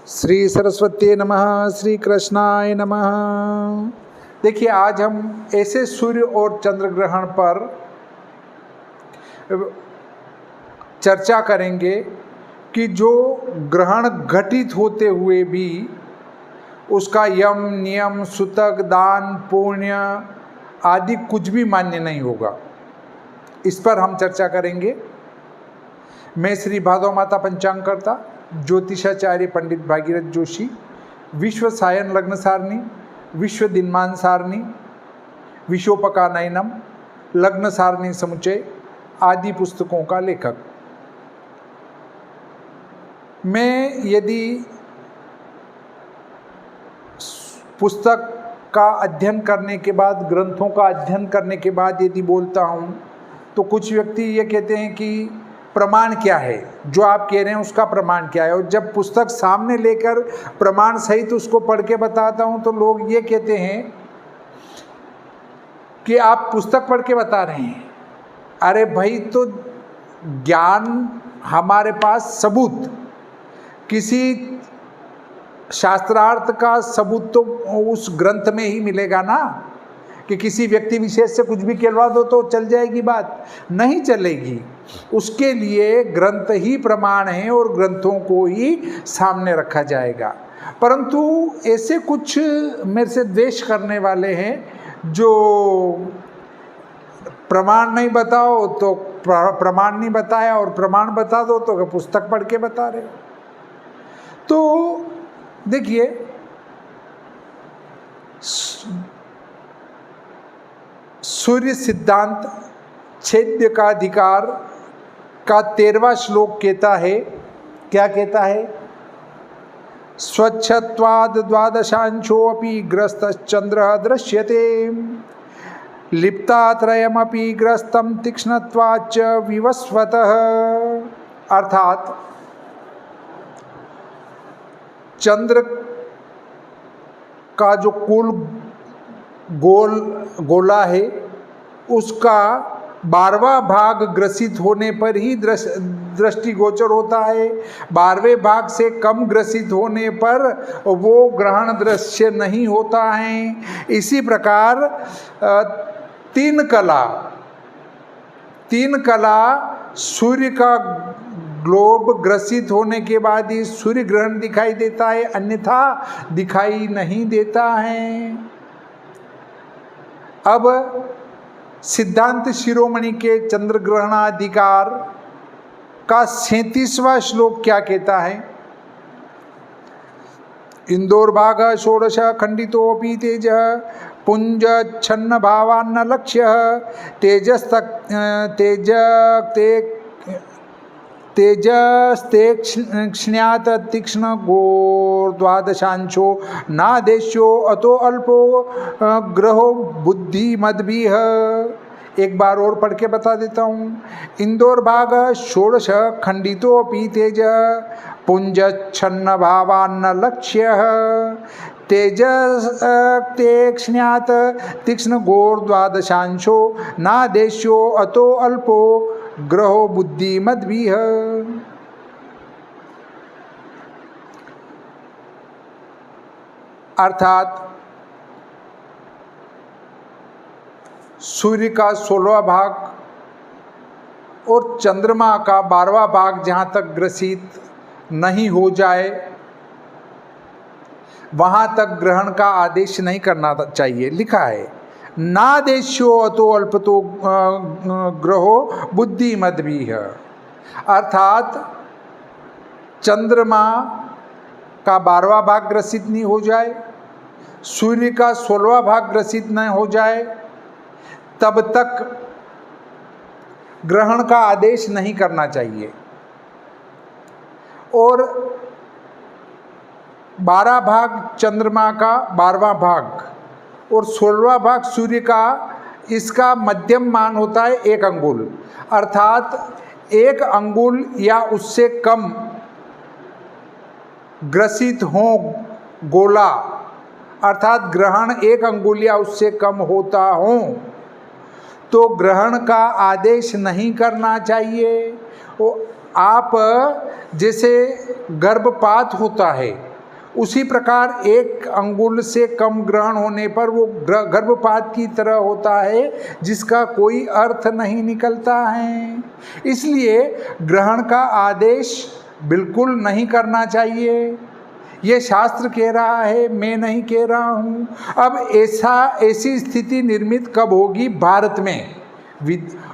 श्री सरस्वती नमः, श्री कृष्णाय नमः। देखिए, आज हम ऐसे सूर्य और चंद्र ग्रहण पर चर्चा करेंगे कि जो ग्रहण घटित होते हुए भी उसका यम, नियम, सूतक, दान, पुण्य आदि कुछ भी मान्य नहीं होगा। इस पर हम चर्चा करेंगे। मैं श्री भादव माता पंचांगकर्ता ज्योतिषाचार्य पंडित भागीरथ जोशी, विश्व सायन लग्न सारणी, विश्व दिनमान सारणी, विशोपकानयनम, लग्न सारणी समुच्चय आदि पुस्तकों का लेखक। मैं यदि पुस्तक का अध्ययन करने के बाद, ग्रंथों का अध्ययन करने के बाद यदि बोलता हूँ तो कुछ व्यक्ति ये कहते हैं कि प्रमाण क्या है, जो आप कह रहे हैं उसका प्रमाण क्या है। और जब पुस्तक सामने लेकर प्रमाण सहित उसको पढ़ के बताता हूँ तो लोग ये कहते हैं कि आप पुस्तक पढ़ के बता रहे हैं। अरे भाई, तो ज्ञान हमारे पास सबूत, किसी शास्त्रार्थ का सबूत तो उस ग्रंथ में ही मिलेगा ना, कि किसी व्यक्ति विशेष से कुछ भी कहलवा दो तो चल जाएगी बात, नहीं चलेगी। उसके लिए ग्रंथ ही प्रमाण है और ग्रंथों को ही सामने रखा जाएगा। परंतु ऐसे कुछ मेरे से द्वेष करने वाले हैं जो प्रमाण नहीं बताओ तो प्रमाण नहीं बताया, और प्रमाण बता दो तो पुस्तक पढ़ के बता रहे हो। तो देखिए, सूर्य सिद्धांत छेद्य का अधिकार का 13वां श्लोक कहता है, क्या कहता है? स्वच्छत्वाद द्वादशांशोऽपि ग्रस्तश्चंद्रः दृश्यते, लिप्तात्रयमपि ग्रस्तं तीक्ष्णत्वाच्च विवस्वतः। अर्थात चंद्र का जो कुल गोला है उसका 12वां भाग ग्रसित होने पर ही दृष्टिगोचर होता है। 12वें भाग से कम ग्रसित होने पर वो ग्रहण दृश्य नहीं होता है। इसी प्रकार तीन कला सूर्य का ग्लोब ग्रसित होने के बाद ही सूर्य ग्रहण दिखाई देता है, अन्यथा दिखाई नहीं देता है। अब सिद्धांत शिरोमणि के चंद्र ग्रहणाधिकार का 37वां श्लोक क्या कहता है? इंदोर्भाग षोडश खंडितोऽपि तेज पुंज छन्न भावान्न लक्ष्य तेजस्तेक्ष्ण्यात तीक्ष्ण गोर्द्वादशांशो नादेश्यो अतो अल्पो ग्रहो बुद्धि मद्भिः। एक बार और पढ़ के बता देता हूँ। इंदोर भाग षोडश खंडितोऽपि तेज पुंज छन्न भावान्न लक्ष्य तेजस्तेक्ष्ण्यात तीक्ष्ण गोर्द्वादशांशो नादेश्यो अतो अल्पो ग्रहो बुद्धि मद्भिः। अर्थात सूर्य का 16वां भाग और चंद्रमा का 12वां भाग जहाँ तक ग्रसित नहीं हो जाए वहाँ तक ग्रहण का आदेश नहीं करना चाहिए। लिखा है नादेश्यो अतो अल्पतो ग्रहो बुद्धि मद्भिः। अर्थात चंद्रमा का 12वां भाग ग्रसित नहीं हो जाए, सूर्य का 16वां भाग ग्रसित नहीं हो जाए, तब तक ग्रहण का आदेश नहीं करना चाहिए। और 12 भाग चंद्रमा का 12वां भाग और 16वां भाग सूर्य का, इसका मध्यम मान होता है 1 अंगुल। अर्थात 1 अंगुल या उससे कम ग्रसित हो गोला, अर्थात ग्रहण 1 अंगुल या उससे कम होता हो तो ग्रहण का आदेश नहीं करना चाहिए। आप जैसे गर्भपात होता है उसी प्रकार 1 अंगुल से कम ग्रहण होने पर वो गर्भपात की तरह होता है, जिसका कोई अर्थ नहीं निकलता है। इसलिए ग्रहण का आदेश बिल्कुल नहीं करना चाहिए। ये शास्त्र कह रहा है, मैं नहीं कह रहा हूँ। अब ऐसी स्थिति निर्मित कब होगी? भारत में।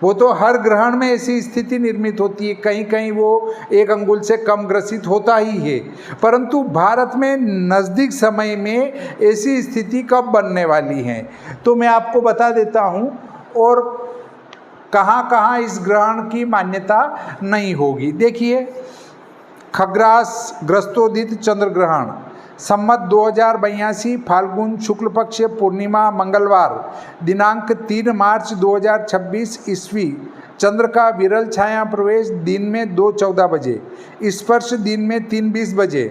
वो तो हर ग्रहण में ऐसी स्थिति निर्मित होती है, कहीं कहीं वो 1 अंगुल से कम ग्रसित होता ही है, परंतु भारत में नज़दीक समय में ऐसी स्थिति कब बनने वाली है तो मैं आपको बता देता हूँ, और कहाँ कहाँ इस ग्रहण की मान्यता नहीं होगी। देखिए, खग्रास ग्रस्तोदित चंद्र ग्रहण संमत 2082 फाल्गुन शुक्ल पक्ष पूर्णिमा मंगलवार दिनांक 3 मार्च 2026 ईस्वी। चंद्र का विरल छाया प्रवेश दिन में 2:14 बजे, स्पर्श दिन में 3:20 बजे,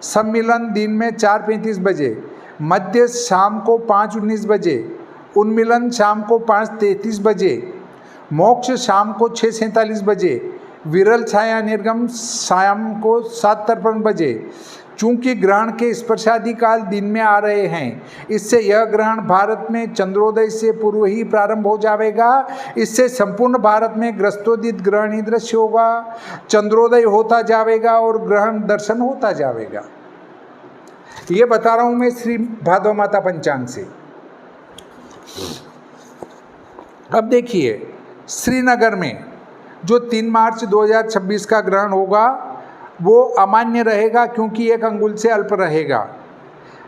सम्मिलन दिन में 4:35 बजे, मध्य शाम को 5:19 बजे, उन्मिलन शाम को 5:33 बजे, मोक्ष शाम को 6:47 बजे, विरल छाया निर्गम शाम को 7:53 बजे। चूंकि ग्रहण के स्पर्शादि काल दिन में आ रहे हैं, इससे यह ग्रहण भारत में चंद्रोदय से पूर्व ही प्रारंभ हो जाएगा। इससे संपूर्ण भारत में ग्रस्तोदित ग्रहण ही दृश्य होगा। चंद्रोदय होता जाएगा और ग्रहण दर्शन होता जाएगा। ये बता रहा हूं मैं श्री भादव माता पंचांग से। अब देखिए, श्रीनगर में जो 3 मार्च 2026 का ग्रहण होगा वो अमान्य रहेगा, क्योंकि 1 अंगुल से अल्प रहेगा।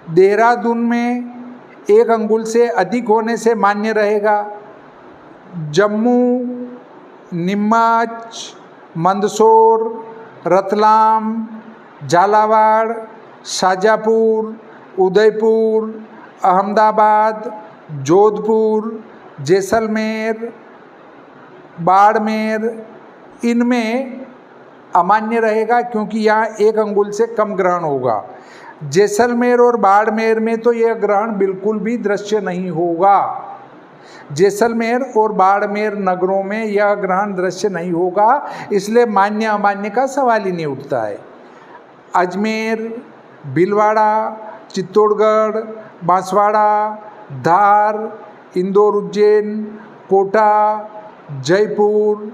देहरादून में 1 अंगुल से अधिक होने से मान्य रहेगा। जम्मू, नीमच, मंदसौर, रतलाम, झालावाड़, शाजापुर, उदयपुर, अहमदाबाद, जोधपुर, जैसलमेर, बाड़मेर, इनमें अमान्य रहेगा, क्योंकि यहाँ 1 अंगुल से कम ग्रहण होगा। जैसलमेर और बाड़मेर में तो यह ग्रहण बिल्कुल भी दृश्य नहीं होगा। जैसलमेर और बाड़मेर नगरों में यह ग्रहण दृश्य नहीं होगा, इसलिए मान्य अमान्य का सवाल ही नहीं उठता है। अजमेर, भीलवाड़ा, चित्तौड़गढ़, बांसवाड़ा, धार, इंदौर, उज्जैन, कोटा, जयपुर,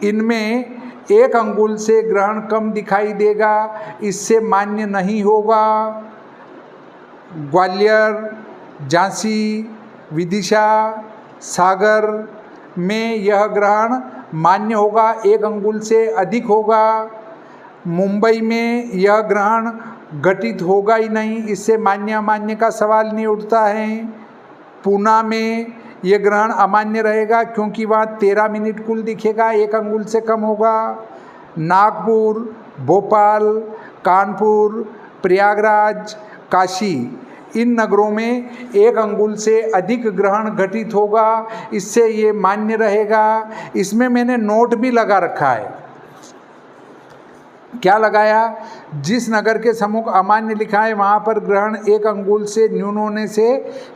इनमें 1 अंगुल से ग्रहण कम दिखाई देगा, इससे मान्य नहीं होगा। ग्वालियर, झांसी, विदिशा, सागर में यह ग्रहण मान्य होगा, 1 अंगुल से अधिक होगा। मुंबई में यह ग्रहण घटित होगा ही नहीं, इससे मान्य अमान्य का सवाल नहीं उठता है। पूना में ये ग्रहण अमान्य रहेगा, क्योंकि वहाँ 13 मिनट कुल दिखेगा, 1 अंगुल से कम होगा। नागपुर, भोपाल, कानपुर, प्रयागराज, काशी, इन नगरों में 1 अंगुल से अधिक ग्रहण घटित होगा, इससे ये मान्य रहेगा। इसमें मैंने नोट भी लगा रखा है। क्या लगाया? जिस नगर के सम्मुख अमान्य लिखा है वहाँ पर ग्रहण 1 अंगुल से न्यून होने से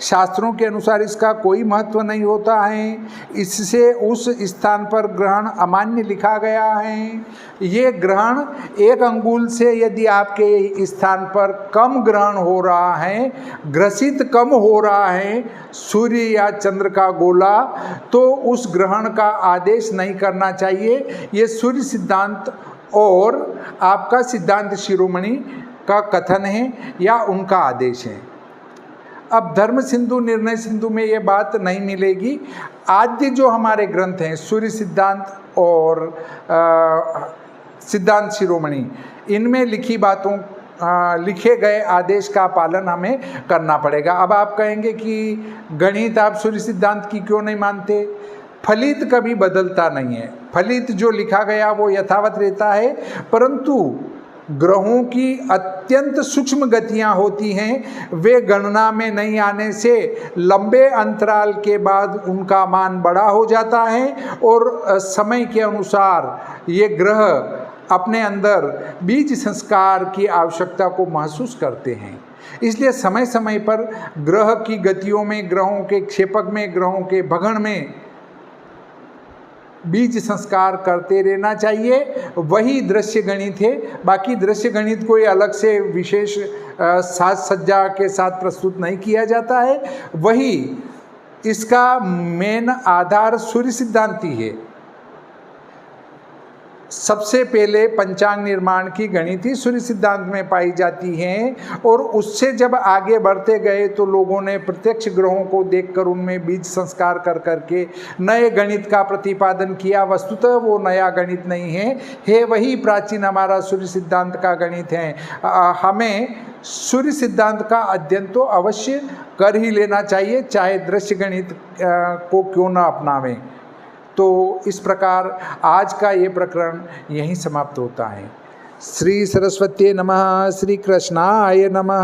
शास्त्रों के अनुसार इसका कोई महत्व नहीं होता है, इससे उस स्थान पर ग्रहण अमान्य लिखा गया है। ये ग्रहण 1 अंगुल से यदि आपके स्थान पर कम ग्रहण हो रहा है, ग्रसित कम हो रहा है सूर्य या चंद्र का गोला, तो उस ग्रहण का आदेश नहीं करना चाहिए। ये सूर्य सिद्धांत और आपका सिद्धांत शिरोमणि का कथन है या उनका आदेश है। अब धर्म सिंधु, निर्णय सिंधु में ये बात नहीं मिलेगी। आद्य जो हमारे ग्रंथ हैं, सूर्य सिद्धांत और सिद्धांत शिरोमणि, इनमें लिखी बातों लिखे गए आदेश का पालन हमें करना पड़ेगा। अब आप कहेंगे कि गणित आप सूर्य सिद्धांत की क्यों नहीं मानते? फलित कभी बदलता नहीं है, फलित जो लिखा गया वो यथावत रहता है, परंतु ग्रहों की अत्यंत सूक्ष्म गतियां होती हैं, वे गणना में नहीं आने से लंबे अंतराल के बाद उनका मान बड़ा हो जाता है और समय के अनुसार ये ग्रह अपने अंदर बीज संस्कार की आवश्यकता को महसूस करते हैं। इसलिए समय समय पर ग्रह की गतियों में, ग्रहों के क्षेपक में, ग्रहों के भगण में बीज संस्कार करते रहना चाहिए। वही दृश्य गणित है। बाकी दृश्य गणित कोई अलग से विशेष साज सज्जा के साथ प्रस्तुत नहीं किया जाता है। वही इसका मेन आधार सूर्य सिद्धांति है। सबसे पहले पंचांग निर्माण की गणित सूर्य सिद्धांत में पाई जाती हैं और उससे जब आगे बढ़ते गए तो लोगों ने प्रत्यक्ष ग्रहों को देखकर उनमें बीज संस्कार कर करके नए गणित का प्रतिपादन किया। वस्तुतः वो नया गणित नहीं है वही प्राचीन हमारा सूर्य सिद्धांत का गणित है। हमें सूर्य सिद्धांत का अध्ययन तो अवश्य कर ही लेना चाहिए, चाहे दृश्य गणित को क्यों न अपनावें। तो इस प्रकार आज का ये प्रकरण यहीं समाप्त होता है। श्री सरस्वती नमः। श्री कृष्णाय नमः।